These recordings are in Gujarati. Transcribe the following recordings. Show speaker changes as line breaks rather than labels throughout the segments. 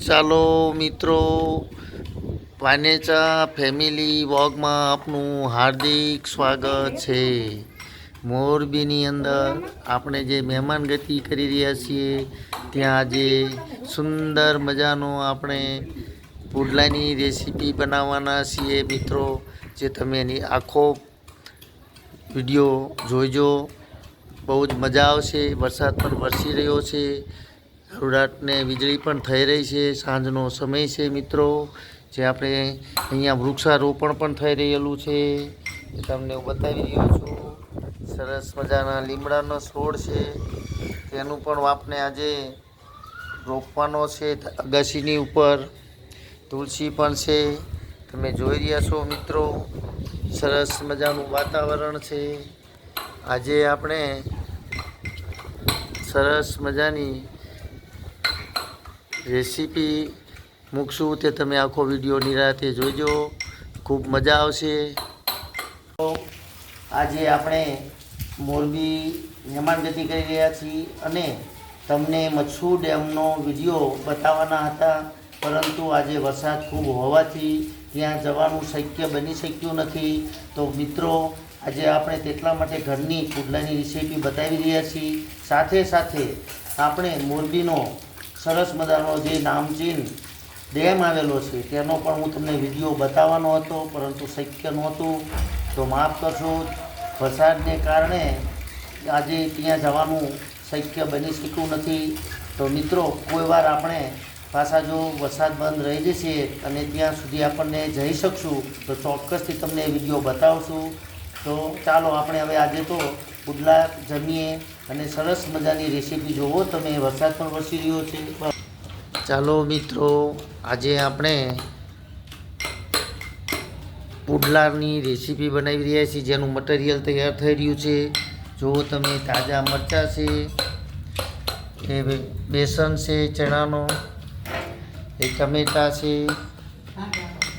ચાલો મિત્રો, વાનેચા ફેમિલી વ્લોગમાં આપનું હાર્દિક સ્વાગત છે। મોરબીની અંદર આપણે જે મહેમાન ગતિ કરી રહ્યા છીએ ત્યાં આજે સુંદર મજાનો આપણે પુડલાની રેસીપી બનાવવાના છીએ મિત્રો। જે તમે એની આખો વિડીયો જોઈજો, બહુ જ મજા આવશે। વરસાદ પણ વરસી રહ્યો છે, હળવળાટને વીજળી પણ થઈ રહી છે। સાંજનો સમય છે મિત્રો, જે આપણે અહીંયા વૃક્ષારોપણ પણ થઈ રહેલું છે એ તમને હું બતાવી રહ્યો છું। સરસ મજાના લીમડાનો છોડ છે, તેનું પણ આપણે આજે રોપવાનો છે અગાશીની ઉપર। તુલસી પણ છે, તમે જોઈ રહ્યા છો મિત્રો। સરસ મજાનું વાતાવરણ છે। આજે આપણે સરસ મજાની રેસીપી મૂકશું, તે તમે આખો વિડીયો નિરાતે જોઈજો, ખૂબ મજા આવશે। આજે આપણે મોરબી મહેમાન ગતિ કરી રહ્યા છીએ અને તમને મચ્છુ ડેમનો વિડીયો બતાવવાના હતા, પરંતુ આજે વરસાદ ખૂબ હોવાથી ત્યાં જવાનું શક્ય બની શક્યું નથી। તો મિત્રો, આજે આપણે તેટલા માટે ઘરની પુડલાની રેસીપી બતાવી રહ્યા છીએ। સાથે સાથે આપણે મોરબીનો સરસ મજાનો જે નામચીન ડેમ આવેલો છે તેનો પણ હું તમને વિડીયો બતાવવાનો હતો, પરંતુ શક્ય નહોતું, તો માફ કરશો। વરસાદને કારણે આજે ત્યાં જવાનું શક્ય બની શક્યું નથી। તો મિત્રો, કોઈ વાર આપણે પાછા જો વરસાદ બંધ રહી જશે અને ત્યાં સુધી આપણને જઈ શકશું તો ચોક્કસથી તમને વિડીયો બતાવશું। તો ચાલો આપણે હવે આજે તો પુડલા જમીએ અને સરસ મજાની રેસીપી જોવો તમે। વરસાદ પણ વરસી રહ્યો છે। ચાલો મિત્રો, આજે આપણે પુડલાની રેસીપી બનાવી રહ્યા છીએ, જેનું મટીરિયલ તૈયાર થઈ રહ્યું છે। જુઓ તમે, તાજા મરચાં છે, એ બેસન છે ચણાનો, એ ટમેટાં છે,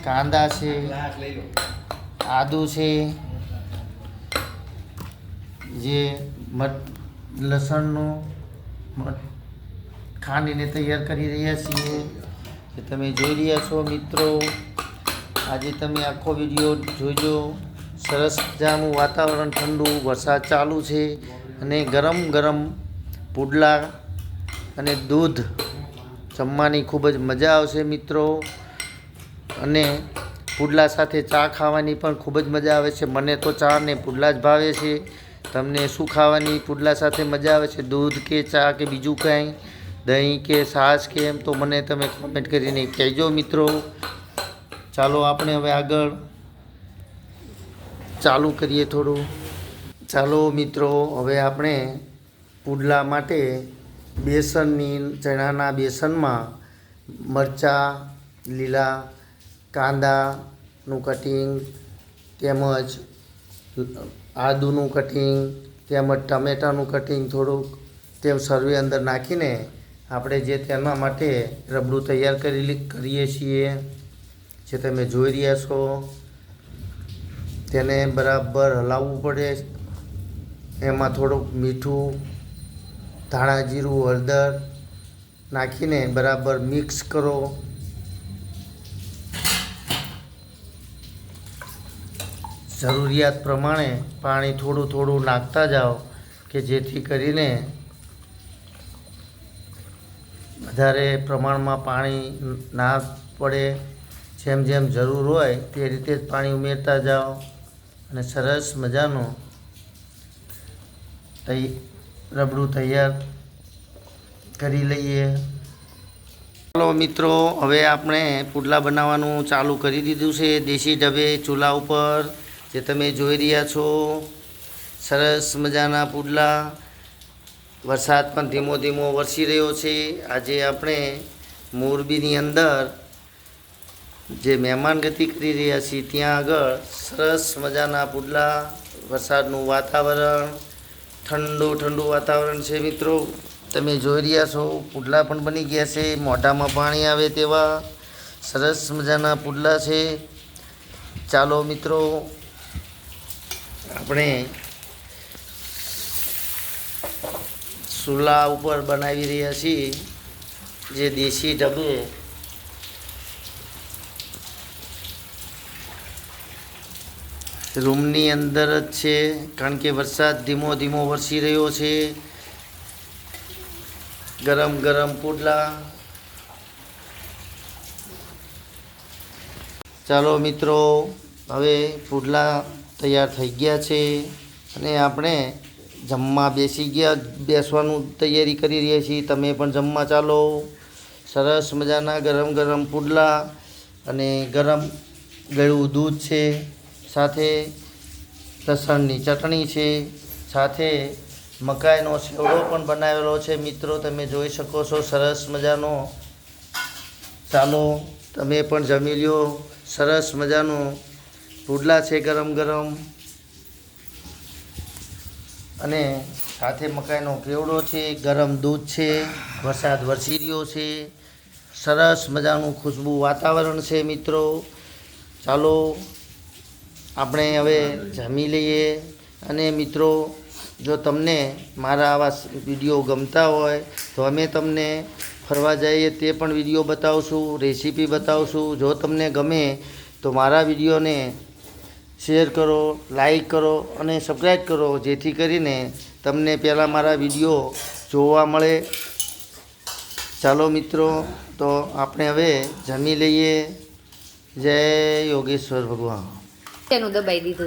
કાંદા છે, આદુ છે, જે લસણનું ખાંડીને તૈયાર કરી રહ્યા છીએ, જે તમે જોઈ રહ્યા છો મિત્રો। આજે તમે આખો વિડીયો જોઈજો। સરસ મજાનું વાતાવરણ, ઠંડુ, વરસાદ ચાલુ છે અને ગરમ ગરમ પુડલા અને દૂધ જમવાની ખૂબ જ મજા આવશે મિત્રો। અને પુડલા સાથે ચા ખાવાની પણ ખૂબ જ મજા આવે છે। મને તો ચા ને પુડલા જ ભાવે છે। તમને શું ખાવાની પુડલા સાથે મજા આવે છે? દૂધ કે ચા કે બીજું કાંઈ, દહીં કે છાશ કે એમ? તો મને તમે કોમેન્ટ કરીને કહેજો મિત્રો। ચાલો આપણે હવે આગળ ચાલુ કરીએ થોડું। ચાલો મિત્રો, હવે આપણે પુડલા માટે ચણાના બેસનમાં મરચાં, લીલા કાંદાનું કટિંગ, તેમજ આદુનું કટિંગ, તેમજ ટમેટાનું કટિંગ થોડુંક તેમ સર્વે અંદર નાખીને આપણે જે તેના માટે રબડું તૈયાર કરીએ છીએ, જે તમે જોઈ રહ્યા છો। તેને બરાબર હલાવવું પડે। એમાં થોડુંક મીઠું, ધાણા જીરું, હળદર નાખીને બરાબર મિક્સ કરો। જરૂરિયાત પ્રમાણે પાણી થોડું થોડું નાખતા જાઓ, કે જેથી કરીને વધારે પ્રમાણમાં પાણી ના પડે। જેમ જેમ જરૂર હોય તે રીતે જ પાણી ઉમેરતા જાઓ અને સરસ મજાનું રબડું તૈયાર કરી લઈએ। ચાલો મિત્રો, હવે આપણે પુડલા બનાવવાનું ચાલુ કરી દીધું છે દેશી ઢબે ચૂલા ઉપર, જે તમે જોઈ રહ્યા છો। સરસ મજાના પુડલા, વરસાદ પણ ધીમો ધીમો વરસી રહ્યો છે। આજે આપણે મોરબીની અંદર જે મહેમાન ગતિ કરી રહ્યા છીએ ત્યાં આગળ સરસ મજાના પુડલા, વરસાદનું વાતાવરણ, ઠંડુ ઠંડુ વાતાવરણ છે મિત્રો। તમે જોઈ રહ્યા છો, પુડલા પણ બની ગયા છે, મોઢામાં પાણી આવે તેવા સરસ મજાના પુડલા છે। ચાલો મિત્રો, આપણે ચૂલા ઉપર બનાવી રહ્યા છીએ, જે દેશી ઢબે રૂમની અંદર જ છે, કારણ કે વરસાદ ધીમો ધીમો વરસી રહ્યો છે. ગરમ ગરમ પુડલા. ચાલો મિત્રો, હવે પુડલા તૈયાર થઈ ગયા છે અને આપણે જમવા બેસવાનું તૈયારી કરી રહ્યા છીએ. તમે પણ જમવા ચાલો. સરસ મજાના ગરમ ગરમ પુડલા અને ગરમ ગળ્યું દૂધ છે, સાથે લસણની ચટણી છે, સાથે મકાઈનો સેવડો પણ બનાવેલો છે. મિત્રો તમે જોઈ શકો છો, સરસ મજાનો. ચાલો તમે પણ જમી લ્યો. સરસ મજાનું પુડલા છે ગરમ ગરમ, અને સાથે મકાઈનો કેવડો છે, ગરમ દૂધ છે, વરસાદ વરસી રહ્યો છે, સરસ મજાનું ખુશ્બુ વાતાવરણ છે. મિત્રો ચાલો આપણે હવે જમી લઈએ. અને મિત્રો, જો તમને મારા આવા વિડીયો ગમતા હોય તો અમે તમને ફરવા જઈએ તે પણ વિડીયો બતાવશું, રેસીપી બતાવશું. જો તમને ગમે તો મારા વિડીયોને શેર કરો, લાઈક કરો અને સબસ્ક્રાઈબ કરો, જેથી કરીને તમને પહેલાં મારા વિડીયો જોવા મળે. ચાલો મિત્રો, તો આપણે હવે જમી લઈએ. જય યોગેશ્વર ભગવાન.
તેનું દબાઈ દીધું.